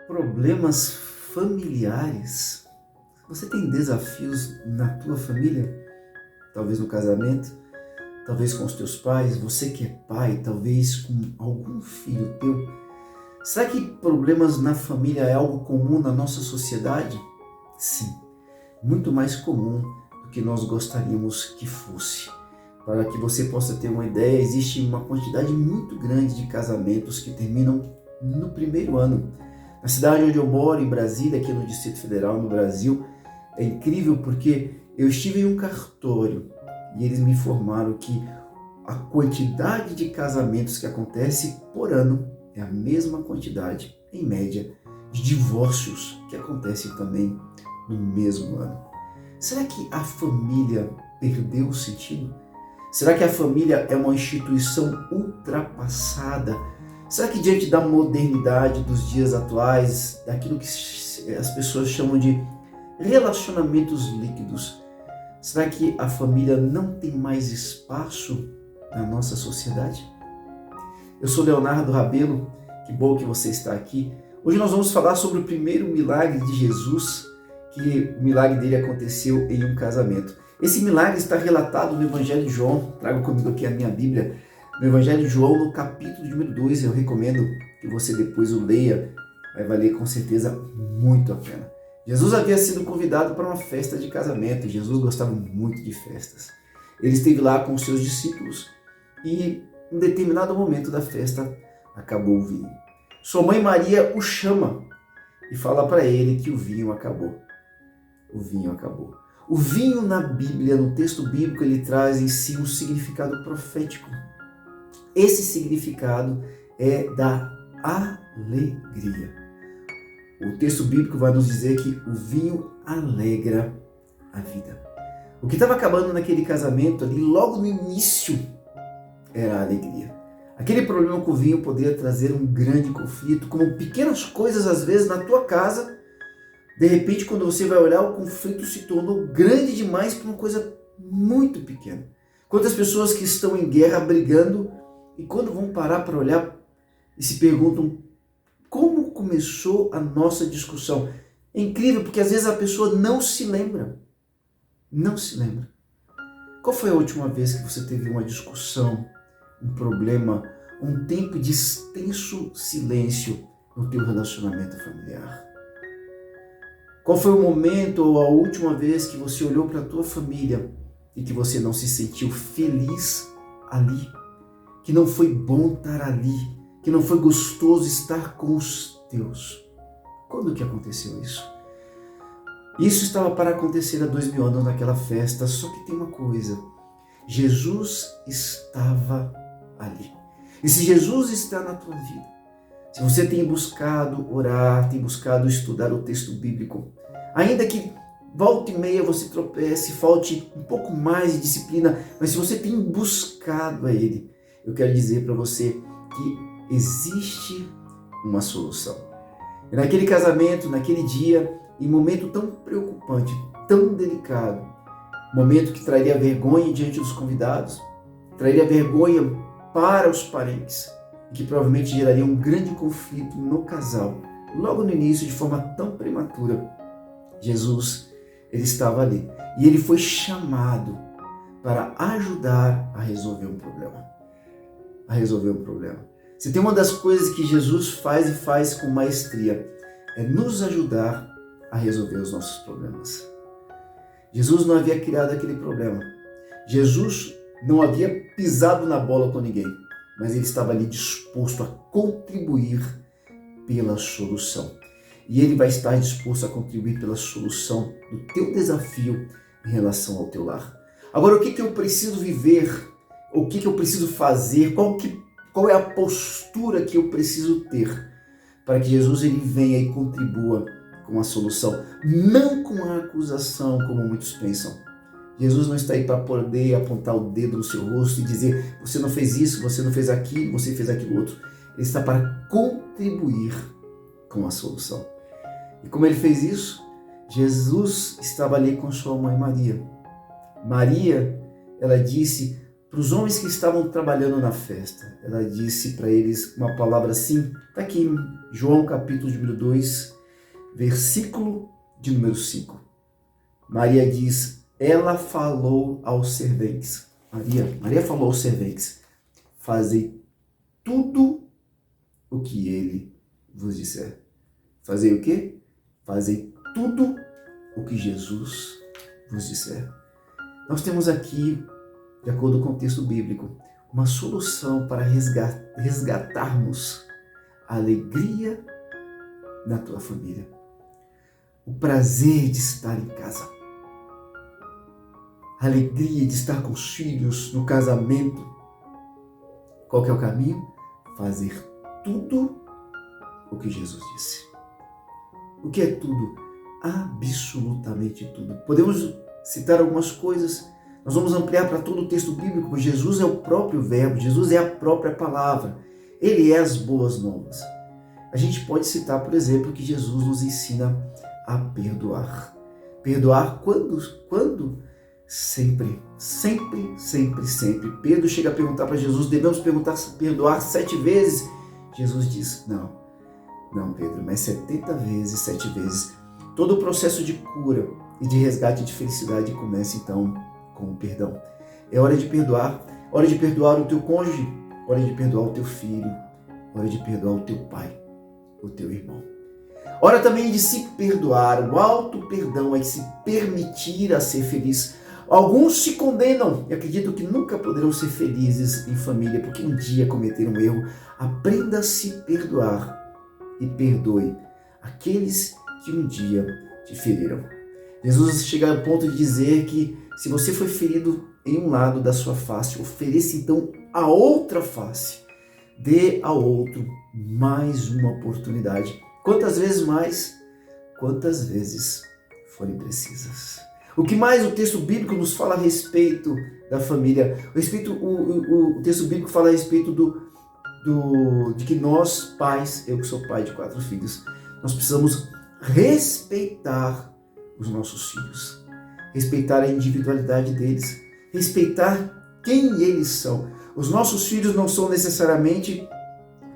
Problemas familiares? Você tem desafios na tua família? Talvez no casamento, talvez com os teus pais, você que é pai, talvez com algum filho teu. Será que problemas na família é algo comum na nossa sociedade? Sim, muito mais comum do que nós gostaríamos que fosse. Para que você possa ter uma ideia, existe uma quantidade muito grande de casamentos que terminam no primeiro ano. Na cidade onde eu moro, em Brasília, aqui no Distrito Federal, no Brasil, é incrível porque eu estive em um cartório e eles me informaram que a quantidade de casamentos que acontece por ano é a mesma quantidade, em média, de divórcios que acontecem também no mesmo ano. Será que a família perdeu o sentido? Será que a família é uma instituição ultrapassada? Será que diante da modernidade dos dias atuais, daquilo que as pessoas chamam de relacionamentos líquidos, será que a família não tem mais espaço na nossa sociedade? Eu sou Leonardo Rabelo, que bom que você está aqui. Hoje nós vamos falar sobre o primeiro milagre de Jesus, que o milagre dele aconteceu em um casamento. Esse milagre está relatado no Evangelho de João. Trago comigo aqui a minha Bíblia. No Evangelho de João, no capítulo número 2, eu recomendo que você depois o leia. Vai valer com certeza muito a pena. Jesus havia sido convidado para uma festa de casamento. Jesus gostava muito de festas. Ele esteve lá com os seus discípulos e em determinado momento da festa acabou o vinho. Sua mãe Maria o chama e fala para ele que o vinho acabou. O vinho acabou. O vinho na Bíblia, no texto bíblico, ele traz em si um significado profético. Esse significado é da alegria. O texto bíblico vai nos dizer que o vinho alegra a vida. O que estava acabando naquele casamento ali, logo no início, era a alegria. Aquele problema com o vinho poderia trazer um grande conflito, como pequenas coisas às vezes na tua casa. De repente, quando você vai olhar, o conflito se tornou grande demais para uma coisa muito pequena. Quantas pessoas que estão em guerra brigando e quando vão parar para olhar e se perguntam como começou a nossa discussão. É incrível porque às vezes a pessoa não se lembra. Não se lembra. Qual foi a última vez que você teve uma discussão, um problema, um tempo de extenso silêncio no teu relacionamento familiar? Qual foi o momento ou a última vez que você olhou para a tua família e que você não se sentiu feliz ali? Que não foi bom estar ali? Que não foi gostoso estar com os teus? Quando que aconteceu isso? Isso estava para acontecer há 2000 anos naquela festa, só que tem uma coisa. Jesus estava ali. E se Jesus está na tua vida, se você tem buscado orar, tem buscado estudar o texto bíblico, ainda que volta e meia você tropece, falte um pouco mais de disciplina, mas se você tem buscado a Ele, eu quero dizer para você que existe uma solução. E naquele casamento, naquele dia, em um momento tão preocupante, tão delicado, momento que traria vergonha diante dos convidados, traria vergonha para os parentes, que provavelmente geraria um grande conflito no casal. Logo no início, de forma tão prematura, Jesus, ele estava ali. E ele foi chamado para ajudar a resolver um problema. A resolver um problema. Se tem uma das coisas que Jesus faz e faz com maestria, é nos ajudar a resolver os nossos problemas. Jesus não havia criado aquele problema. Jesus não havia pisado na bola com ninguém, mas ele estava ali disposto a contribuir pela solução. E ele vai estar disposto a contribuir pela solução do teu desafio em relação ao teu lar. Agora, o que eu preciso viver? O que eu preciso fazer? Qual é a postura que eu preciso ter para que Jesus ele venha e contribua com a solução? Não com a acusação, como muitos pensam. Jesus não está aí para poder apontar o dedo no seu rosto e dizer: você não fez isso, você não fez aquilo, você fez aquilo outro. Ele está para contribuir com a solução. E como ele fez isso? Jesus estava ali com sua mãe Maria. Maria, ela disse: Para os homens que estavam trabalhando na festa, ela disse para eles uma palavra assim, está aqui em João capítulo de número 2, versículo de número 5. Maria diz, ela falou aos serventes. Maria falou aos serventes, fazei tudo o que ele vos disser. Fazei o quê? Fazei tudo o que Jesus vos disser. Nós temos aqui, de acordo com o texto bíblico, uma solução para resgatarmos a alegria na tua família. O prazer de estar em casa. A alegria de estar com os filhos no casamento. Qual que é o caminho? Fazer tudo o que Jesus disse. O que é tudo? Absolutamente tudo. Podemos citar algumas coisas. Nós vamos ampliar para todo o texto bíblico. Jesus é o próprio verbo, Jesus é a própria palavra. Ele é as boas novas. A gente pode citar, por exemplo, que Jesus nos ensina a perdoar. Perdoar quando? Sempre. Pedro chega a perguntar para Jesus, devemos perdoar 7 vezes? Jesus diz, não Pedro, mas 70 vezes, 7 vezes. Todo o processo de cura e de resgate de felicidade começa então com o perdão. É hora de perdoar o teu cônjuge, hora de perdoar o teu filho, hora de perdoar o teu pai, o teu irmão. Hora também de se perdoar. O auto-perdão é se permitir a ser feliz. Alguns se condenam e acreditam que nunca poderão ser felizes em família porque um dia cometeram um erro. Aprenda a se perdoar e perdoe aqueles que um dia te feriram. Jesus chega ao ponto de dizer que se você foi ferido em um lado da sua face, ofereça então a outra face. Dê ao outro mais uma oportunidade. Quantas vezes mais? Quantas vezes forem precisas. O que mais o texto bíblico nos fala a respeito da família? O texto bíblico fala a respeito de que nós, pais, eu que sou pai de 4 filhos, nós precisamos respeitar os nossos filhos. Respeitar a individualidade deles. Respeitar quem eles são. Os nossos filhos não são necessariamente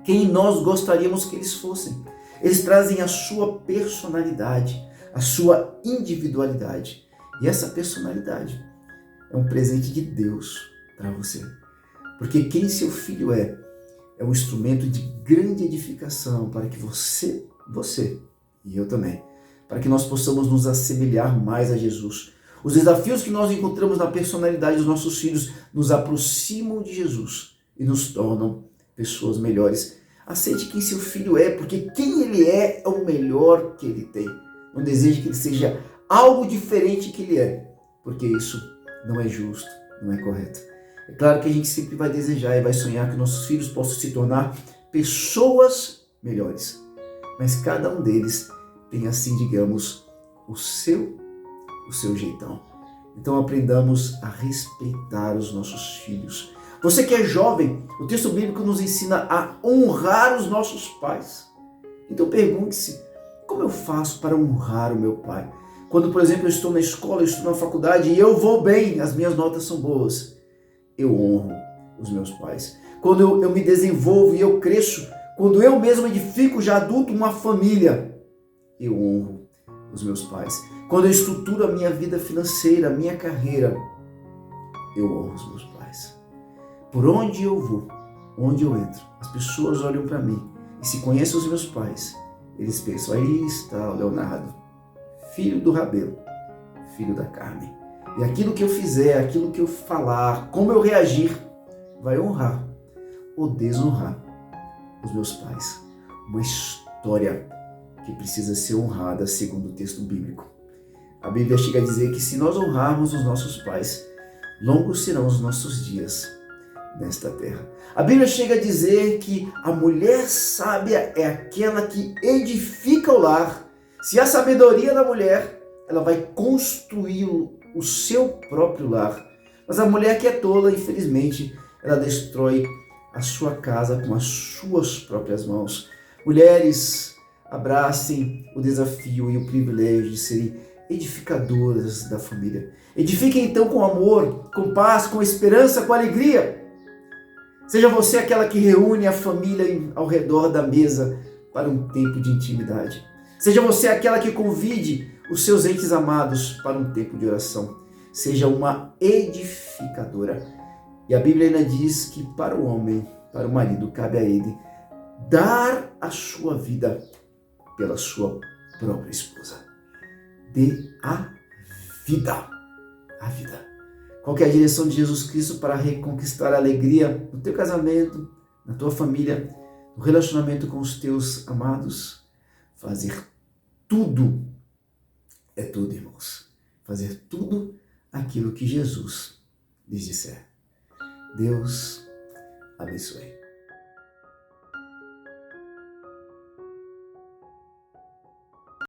quem nós gostaríamos que eles fossem. Eles trazem a sua personalidade, a sua individualidade. E essa personalidade é um presente de Deus para você. Porque quem seu filho é um instrumento de grande edificação para que você e eu também, para que nós possamos nos assemelhar mais a Jesus. Os desafios que nós encontramos na personalidade dos nossos filhos nos aproximam de Jesus e nos tornam pessoas melhores. Aceite quem seu filho é, porque quem ele é o melhor que ele tem. Não deseje que ele seja algo diferente que ele é, porque isso não é justo, não é correto. É claro que a gente sempre vai desejar e vai sonhar que nossos filhos possam se tornar pessoas melhores, mas cada um deles tem assim, digamos, o seu jeitão. Então aprendamos a respeitar os nossos filhos. Você que é jovem, o texto bíblico nos ensina a honrar os nossos pais. Então pergunte-se, como eu faço para honrar o meu pai? Quando, por exemplo, eu estou na escola, eu estou na faculdade e eu vou bem, as minhas notas são boas, eu honro os meus pais. Quando eu me desenvolvo e eu cresço, quando eu mesmo edifico já adulto uma família, eu honro os meus pais. Quando eu estruturo a minha vida financeira, a minha carreira, eu honro os meus pais. Por onde eu vou, onde eu entro, as pessoas olham para mim e se conhecem os meus pais, eles pensam, aí está o Leonardo, filho do Rabelo, filho da carne. E aquilo que eu fizer, aquilo que eu falar, como eu reagir, vai honrar ou desonrar os meus pais. Uma história que precisa ser honrada segundo o texto bíblico. A Bíblia chega a dizer que se nós honrarmos os nossos pais, longos serão os nossos dias nesta terra. A Bíblia chega a dizer que a mulher sábia é aquela que edifica o lar. Se há sabedoria na mulher, ela vai construir o seu próprio lar. Mas a mulher que é tola, infelizmente, ela destrói a sua casa com as suas próprias mãos. Mulheres, abracem o desafio e o privilégio de serem edificadoras da família. Edifique então com amor, com paz, com esperança, com alegria. Seja você aquela que reúne a família ao redor da mesa para um tempo de intimidade. Seja você aquela que convide os seus entes amados para um tempo de oração. Seja uma edificadora. E a Bíblia ainda diz que para o homem, para o marido, cabe a ele dar a sua vida pela sua própria esposa. Dê a vida. A vida. Qual que é a direção de Jesus Cristo para reconquistar a alegria no teu casamento, na tua família, no relacionamento com os teus amados? Fazer tudo, é tudo, irmãos. Fazer tudo aquilo que Jesus lhes disser. Deus abençoe.